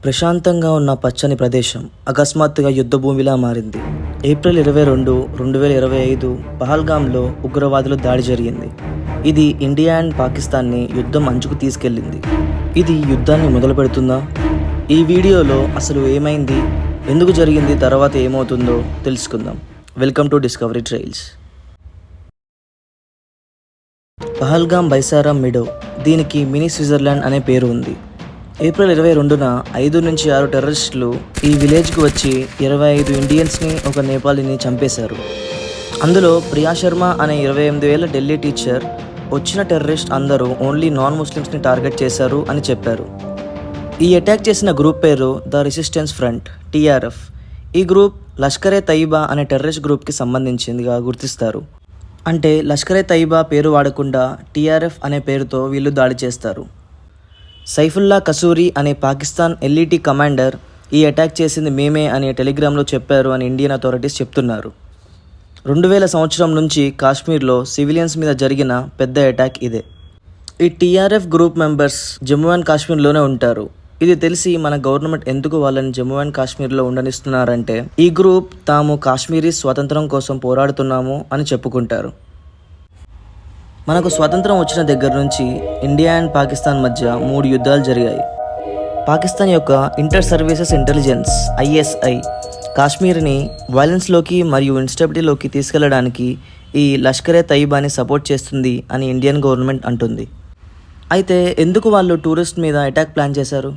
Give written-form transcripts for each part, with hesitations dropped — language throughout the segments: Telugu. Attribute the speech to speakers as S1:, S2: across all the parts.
S1: ప్రశాంతంగా ఉన్న పచ్చని ప్రదేశం అకస్మాత్తుగా యుద్ధభూమిలా మారింది. ఏప్రిల్ 22, 2025 పహల్గామ్లో ఉగ్రవాదుల దాడి జరిగింది. ఇది ఇండియా అండ్ పాకిస్తాన్ని యుద్ధం అంచుకు తీసుకెళ్లింది. ఇది యుద్ధాన్ని మొదలు పెడుతుందా? ఈ వీడియోలో అసలు ఏమైంది, ఎందుకు జరిగింది, తర్వాత ఏమవుతుందో తెలుసుకుందాం. Welcome to discovery trails. Pahalgam Baisaran meadow, దీనికి మినీ స్విట్జర్లాండ్ అనే పేరు ఉంది. ఏప్రిల్ 22న 5 నుంచి 6 టెర్రరిస్టులు ఈ విలేజ్కి వచ్చి 25 ఇండియన్స్ని, ఒక నేపాలీని చంపేశారు. అందులో ప్రియా శర్మ అనే 28 ఏళ్ల ఢిల్లీ టీచర్ వచ్చిన టెర్రరిస్ట్ అందరూ ఓన్లీ నాన్ ముస్లిమ్స్ని టార్గెట్ చేశారు అని చెప్పారు. ఈ అటాక్ చేసిన గ్రూప్ పేరు ద రెసిస్టెన్స్ ఫ్రంట్, TRF. ఈ గ్రూప్ లష్కరే తయిబా అనే టెర్రరిస్ట్ గ్రూప్కి సంబంధించిందిగా గుర్తిస్తారు. అంటే లష్కరే తయిబా పేరు వాడకుండా TRF అనే పేరుతో వీళ్ళు దాడి చేస్తారు. సైఫుల్లా కసూరి అనే పాకిస్తాన్ LET కమాండర్ ఈ అటాక్ చేసింది మేమే అని టెలిగ్రామ్లో చెప్పారు అని ఇండియన్ అథారిటీస్ చెప్తున్నారు. 2000 సంవత్సరం నుంచి కాశ్మీర్లో సివిలియన్స్ మీద జరిగిన పెద్ద అటాక్ ఇదే. ఈ TRF group members Jammu and కాశ్మీర్లోనే ఉంటారు. ఇది తెలిసి మన గవర్నమెంట్ ఎందుకు వాళ్ళని జమ్మూ అండ్ కాశ్మీర్లో ఉండనిస్తున్నారంటే, ఈ గ్రూప్ తాము కాశ్మీరీ స్వాతంత్రం కోసం పోరాడుతున్నాము అని చెప్పుకుంటారు. మనకు స్వాతంత్రం వచ్చిన దగ్గర నుంచి ఇండియా అండ్ పాకిస్తాన్ మధ్య 3 యుద్ధాలు జరిగాయి. పాకిస్తాన్ యొక్క ఇంటర్ సర్వీసెస్ ఇంటెలిజెన్స్ ISI కాశ్మీర్ని వైలెన్స్లోకి మరియు ఇన్స్టెబిలిటీలోకి తీసుకెళ్లడానికి ఈ లష్కరే తయిబాని సపోర్ట్ చేస్తుంది అని ఇండియన్ గవర్నమెంట్ అంటుంది. అయితే ఎందుకు వాళ్ళు టూరిస్ట్ మీద అటాక్ ప్లాన్ చేశారు?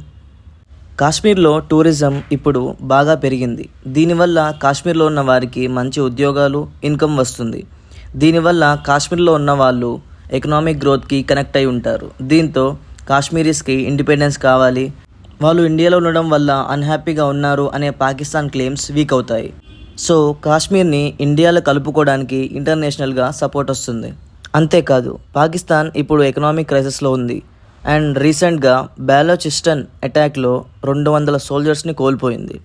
S1: కాశ్మీర్లో టూరిజం ఇప్పుడు బాగా పెరిగింది. దీనివల్ల కాశ్మీర్లో ఉన్న వారికి మంచి ఉద్యోగాలు, ఇన్కమ్ వస్తుంది. దీనివల్ల కాశ్మీర్లో ఉన్న వాళ్ళు ఎకనామిక్ గ్రోత్కి కనెక్ట్ అయి ఉంటారు. దీంతో కాశ్మీరీస్కి ఇండిపెండెన్స్ కావాలి, వాళ్ళు ఇండియాలో ఉండడం వల్ల అన్హ్యాపీగా ఉన్నారు అనే పాకిస్తాన్ క్లెయిమ్స్ వీక్ అవుతాయి. సో కాశ్మీర్ని ఇండియాలో కలుపుకోవడానికి ఇంటర్నేషనల్గా సపోర్ట్ వస్తుంది. అంతేకాదు, పాకిస్తాన్ ఇప్పుడు ఎకనామిక్ క్రైసిస్లో ఉంది అండ్ రీసెంట్గా బాలోచిస్టాన్ అటాక్లో 200 సోల్జర్స్ని కోల్పోయింది.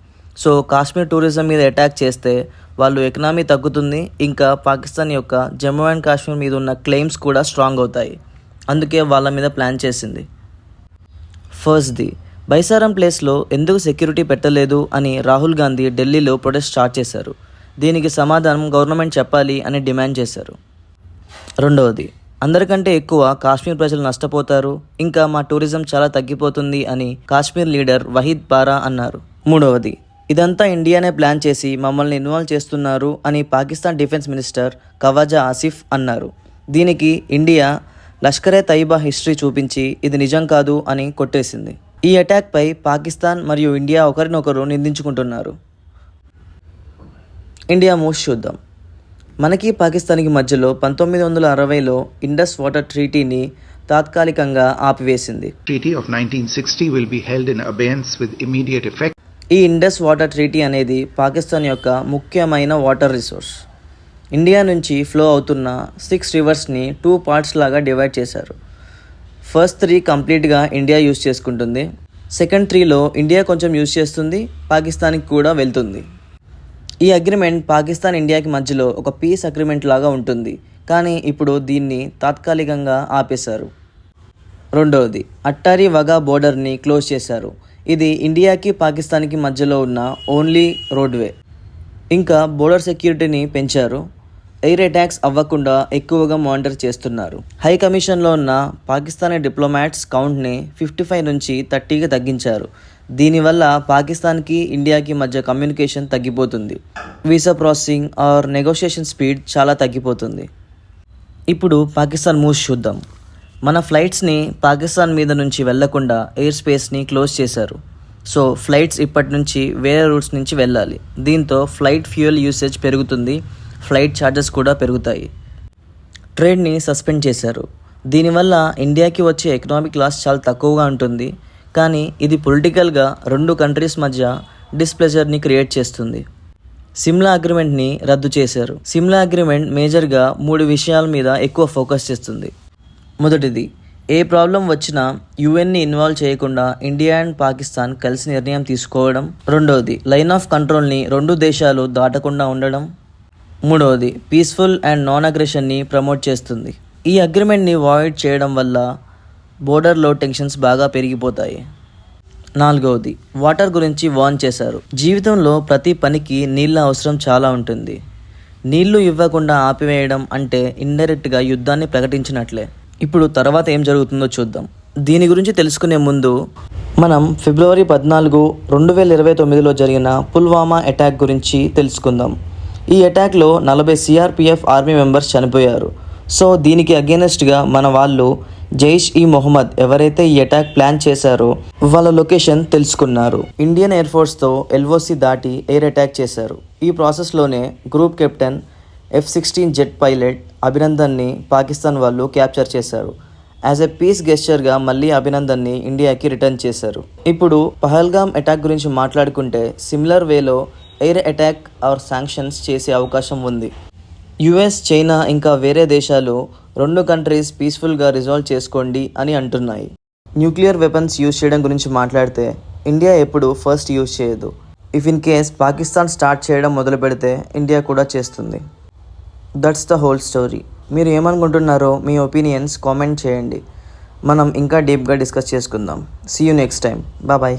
S1: సో కాశ్మీర్ టూరిజం మీద అటాక్ చేస్తే వాళ్ళు ఎకనామీ తగ్గుతుంది, ఇంకా పాకిస్తాన్ యొక్క జమ్మూ అండ్ కాశ్మీర్ మీద ఉన్న క్లెయిమ్స్ కూడా స్ట్రాంగ్ అవుతాయి. అందుకే వాళ్ళ మీద ప్లాన్ చేసింది. ఫస్ట్ది, బైసారాం ప్లేస్లో ఎందుకు సెక్యూరిటీ పెట్టలేదు అని రాహుల్ గాంధీ ఢిల్లీలో ప్రొటెస్ట్ స్టార్ట్ చేశారు. దీనికి సమాధానం గవర్నమెంట్ చెప్పాలి అని డిమాండ్ చేశారు. రెండవది, అందరికంటే ఎక్కువ కాశ్మీర్ ప్రజలు నష్టపోతారు, ఇంకా మా టూరిజం చాలా తగ్గిపోతుంది అని కాశ్మీర్ లీడర్ వహీద్ పారా అన్నారు. మూడవది, ఇదంతా ఇండియానే ప్లాన్ చేసి మమ్మల్ని ఇన్వాల్వ్ చేస్తున్నారు అని పాకిస్తాన్ డిఫెన్స్ మినిస్టర్ ఖవాజా ఆసిఫ్ అన్నారు. దీనికి ఇండియా లష్కరే తయిబా హిస్టరీ చూపించి ఇది నిజం కాదు అని కొట్టేసింది. ఈ అటాక్పై పాకిస్తాన్ మరియు ఇండియా ఒకరినొకరు నిందించుకుంటున్నారు. ఇండియా మూవ్స్ చూద్దాం. మనకి పాకిస్తాన్కి మధ్యలో 1960లో ఇండస్ వాటర్ ట్రీటీని తాత్కాలికంగా ఆపివేసింది.
S2: Treaty of 1960 will be held in abeyance with immediate effect.
S1: ఈ ఇండస్ వాటర్ ట్రీటీ అనేది పాకిస్తాన్ యొక్క ముఖ్యమైన వాటర్ రిసోర్స్. ఇండియా నుంచి ఫ్లో అవుతున్న 6 రివర్స్ని 2 పార్ట్స్ లాగా డివైడ్ చేశారు. ఫస్ట్ 3 కంప్లీట్గా ఇండియా యూజ్ చేసుకుంటుంది. సెకండ్ 3లో ఇండియా కొంచెం యూజ్ చేస్తుంది, పాకిస్తాన్కి కూడా వెళ్తుంది. ఈ అగ్రిమెంట్ పాకిస్తాన్ ఇండియాకి మధ్యలో ఒక పీస్ అగ్రిమెంట్ లాగా ఉంటుంది, కానీ ఇప్పుడు దీన్ని తాత్కాలికంగా ఆపేశారు. రెండవది, అట్టారీ వగా బోర్డర్ని క్లోజ్ చేశారు. ఇది ఇండియాకి పాకిస్తాన్కి మధ్యలో ఉన్న ఓన్లీ రోడ్వే. ఇంకా బోర్డర్ సెక్యూరిటీని పెంచారు. ఎయిర్ అటాక్స్ అవ్వకుండా ఎక్కువగా మానిటర్ చేస్తున్నారు. హై కమిషన్లో ఉన్న పాకిస్తానీ డిప్లొమాట్స్ కౌంట్ని 55 నుంచి 30కి తగ్గించారు. దీనివల్ల పాకిస్తాన్కి ఇండియాకి మధ్య కమ్యూనికేషన్ తగ్గిపోతుంది. Visa processing are negotiation speed చాలా తగ్గిపోతుంది. ఇప్పుడు పాకిస్తాన్ మూవ్స్ చూద్దాం. మన ఫ్లైట్స్ని పాకిస్తాన్ మీద నుంచి వెళ్లకుండా ఎయిర్ స్పేస్ని క్లోజ్ చేశారు. సో ఫ్లైట్స్ ఇప్పటి నుంచి వేరే రూట్స్ నుంచి వెళ్ళాలి. దీంతో ఫ్లైట్ ఫ్యూయల్ యూసేజ్ పెరుగుతుంది, ఫ్లైట్ ఛార్జెస్ కూడా పెరుగుతాయి. ట్రేడ్ని సస్పెండ్ చేశారు. దీనివల్ల ఇండియాకి వచ్చే ఎకనామిక్ లాస్ చాలా తక్కువగా ఉంటుంది, కానీ ఇది పొలిటికల్గా 2 కంట్రీస్ మధ్య డిస్ప్లెజర్ని క్రియేట్ చేస్తుంది. సిమ్లా అగ్రిమెంట్ని రద్దు చేశారు. సిమ్లా అగ్రిమెంట్ మేజర్గా 3 విషయాల మీద ఎక్కువ ఫోకస్ చేస్తుంది. మొదటిది, ఏ ప్రాబ్లం వచ్చినా UNని ఇన్వాల్వ్ చేయకుండా ఇండియా అండ్ పాకిస్తాన్ కలిసి నిర్ణయం తీసుకోవడం. రెండవది, లైన్ ఆఫ్ కంట్రోల్ని 2 దేశాలు దాటకుండా ఉండడం. మూడవది, పీస్ఫుల్ అండ్ నాన్ అగ్రెషన్ని ప్రమోట్ చేస్తుంది. ఈ అగ్రిమెంట్ని వాయిడ్ చేయడం వల్ల బోర్డర్లో టెన్షన్స్ బాగా పెరిగిపోతాయి. నాలుగవది, వాటర్ గురించి వార్న్ చేశారు. జీవితంలో ప్రతి పనికి నీళ్ళ అవసరం చాలా ఉంటుంది. నీళ్లు ఇవ్వకుండా ఆపివేయడం అంటే ఇండైరెక్ట్గా యుద్ధాన్ని ప్రకటించినట్లే. ఇప్పుడు తర్వాత ఏం జరుగుతుందో చూద్దాం. దీని గురించి తెలుసుకునే ముందు మనం ఫిబ్రవరి 14, 2029లో జరిగిన పుల్వామా అటాక్ గురించి తెలుసుకుందాం. ఈ అటాక్లో 40 CRPF ఆర్మీ మెంబర్స్ చనిపోయారు. సో దీనికి అగేనెస్ట్గా మన వాళ్ళు జైష్-ఇ-మొహమ్మద్ ఎవరైతే ఈ అటాక్ ప్లాన్ చేశారో వాళ్ళ లొకేషన్ తెలుసుకున్నారు. ఇండియన్ ఎయిర్ ఫోర్స్తో LOC దాటి ఎయిర్ అటాక్ చేశారు. ఈ ప్రాసెస్లోనే group captain F-16 jet pilot అభినందన్ని పాకిస్తాన్ వాళ్ళు క్యాప్చర్ చేశారు. యాజ్ ఎ పీస్ గెస్చర్గా మళ్ళీ అభినందన్ని ఇండియాకి రిటర్న్ చేశారు. ఇప్పుడు పహల్గామ్ అటాక్ గురించి మాట్లాడుకుంటే సిమిలర్ వేలో ఎయిర్ అటాక్ ఆర్ శాంక్షన్స్ చేసే అవకాశం ఉంది. US, చైనా ఇంకా వేరే దేశాలు 2 కంట్రీస్ పీస్ఫుల్గా రిజాల్వ్ చేసుకోండి అని అంటున్నాయి. న్యూక్లియర్ వెపన్స్ యూజ్ చేయడం గురించి మాట్లాడితే ఇండియా ఎప్పుడు ఫస్ట్ యూజ్ చేయదు. If in case Pakistan start చేయడం మొదలు పెడితే ఇండియా కూడా చేస్తుంది. That's the whole story. మీరు ఏమనుకుంటున్నారో మీ ఒపీనియన్స్ కామెంట్ చేయండి. మనం ఇంకా డీప్గా డిస్కస్ చేసుకుందాం. See you next time. Bye.